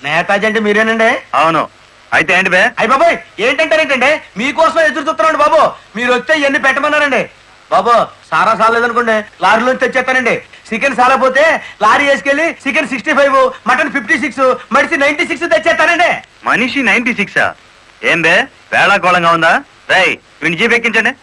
నేతాజీ అంటే మీరేనండి? అవును. అయితే ఏంటి బే? అయ్య బాబాయ్, ఏంటంటారేంటండి? మీకోసం ఎదురు చూస్తున్నాండి బాబు. మీరు వచ్చే ఇవన్నీ పెట్టమన్నారండి బాబు. సారా సాలేదనుకోండి, లారీలోంచి తెచ్చేస్తానండి. చికెన్ సాలపోతే లారీ వేసుకెళ్ళి చికెన్ 65, మటన్ 56, మనిషి 96 తెచ్చేస్తానండి. మనిషి 96? ఏం బే వేళాకోళంగా ఉందా? రై వీడిని జీప్ ఎక్కించండి.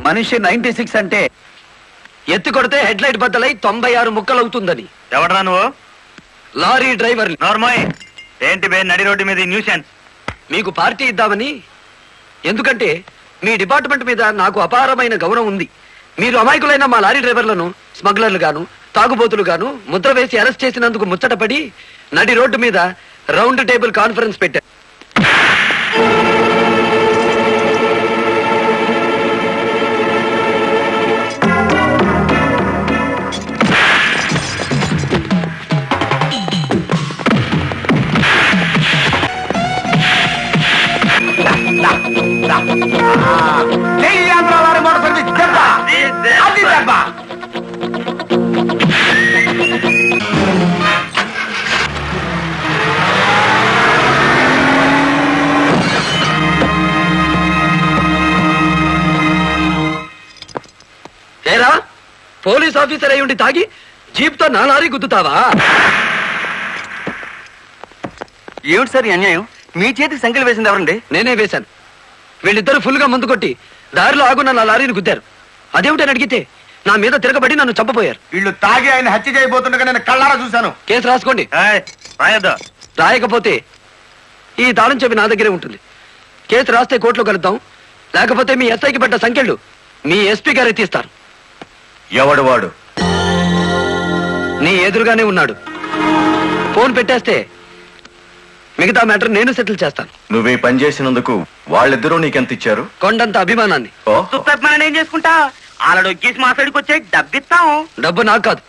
మనిషి 96 అంటే ఎత్తి కొడితే హెడ్ లైట్ బద్దలై 96 ముక్కలవుతుందని. ఎవడరా నువ్వు? Lorry driver. నార్మల్. ఏంటి బే నడి రోడ్డు మీద న్యూసెన్స్? మీకు పార్టీ ఇద్దామని. ఎందుకంటే మీ డిపార్ట్మెంట్ మీద నాకు అపారమైన గౌరవం ఉంది. మీరు అమాయకులైన మా లారీ డ్రైవర్లను స్మగ్లర్లు గాను తాగుబోతులు గాను ముద్ర వేసి అరెస్ట్ చేసినందుకు ముచ్చటపడి నడి రోడ్డు మీద రౌండ్ టేబుల్ కాన్ఫరెన్స్ పెట్టారు. ఏరా పోలీస్ ఆఫీసర్ అయి ఉండి తాగి జీప్ తో నా లారీ గుద్దుతావా? ఏమిటి సార్ అన్యాయం? మీ చేతికి సంఖ్యలు వేసింది ఎవరండి? నేనే వేశాను. వీళ్ళిద్దరూ ఫుల్ గా ముందు కొట్టి దారిలో ఆగున్న నా లారీని గుద్దారు. అదేమిటని అడిగితే నా మీద తిరగబడి నన్ను చంపపోయారు. వీళ్ళు తాగి ఆయన హత్య చేయబోతుండగా నేను కళ్ళారా చూశాను. కేసు రాసుకోండి. రాయకపోతే ఈ తాళం చెవి నా దగ్గరే ఉంటుంది. కేసు రాస్తే కోర్టులో కలుద్దాం, లేకపోతే మీ ఎస్ఐకి పడ్డ సంఖ్యలు మీ ఎస్పీ గారే తీస్తారు. ఎవడు వాడు? నీ ఎదురుగానే ఉన్నాడు. ఫోన్ పెట్టేస్తే మిగతా మ్యాటర్ నేను సెటిల్ చేస్తాను. నువ్వు ఈ పని చేసినందుకు వాళ్ళిద్దరూ నీకెంత ఇచ్చారు? కొండంత అభిమానాన్ని. ఏం చేసుకుంటా? ఆలడొక్కేసి మాట్లాడికి వచ్చే డబ్బిస్తాం. డబ్బు నాకు కాదు,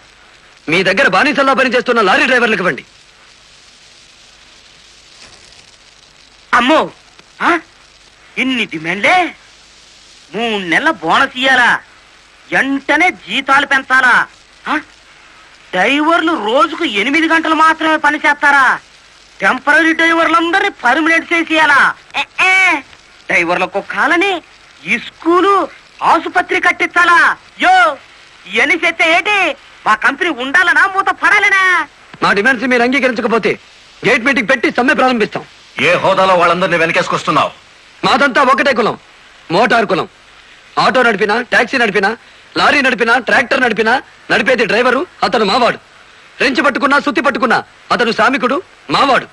మీ దగ్గర బానిసల్లా పనిచేస్తున్న లారీ డ్రైవర్లకు ఇవ్వండి. అమ్మో, ఇన్ని డిమాండ్లే? 3 నెలల బోనస్ ఇయ్యాలా? వెంటనే జీతాలు పెంచాలా? డ్రైవర్లు రోజుకు 8 గంటలు మాత్రమే పని చేస్తారా? టెంపరీ డ్రైవర్లందరినీ పర్మనెంట్ చేసేయాలా? డ్రైవర్లకు కాలని ఈ స్కూలు ఆసుపత్రి కట్టించాలా? యో ఇవన్నీ చేస్తే ఏంటి? మా కంపెనీ ఉండాలనా మూత పడాలనా? మా డిమాండ్స్ మీరు అంగీకరించకపోతే గేట్ మీటింగ్ పెట్టి సమ్మె ప్రారంభిస్తాం. ఏ హోదాలో వాళ్ళందరినీ వెనకేసుకొస్తున్నావు? మాదంతా ఒకటే కులం, మోటార్ కులం. ఆటో నడిపినా, టాక్సీ నడిపినా, లారీ నడిపినా, ట్రాక్టర్ నడిపినా నడిపేది డ్రైవరు, అతను మావాడు. రెంచి పట్టుకున్నా, సుత్తి పట్టుకున్నా అతను శ్రామికుడు, మావాడు.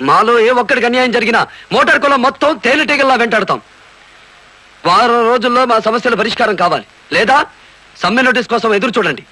మాలో ఏ ఒక్కడికి అన్యాయం జరిగినా మోటార్ కులం మొత్తం తేలిటీగల్లా వెంటాడతాం. వారం రోజుల్లో మా సమస్యల పరిష్కారం కావాలి, లేదా సమ్మె నోటీస్ కోసం ఎదురు చూడండి.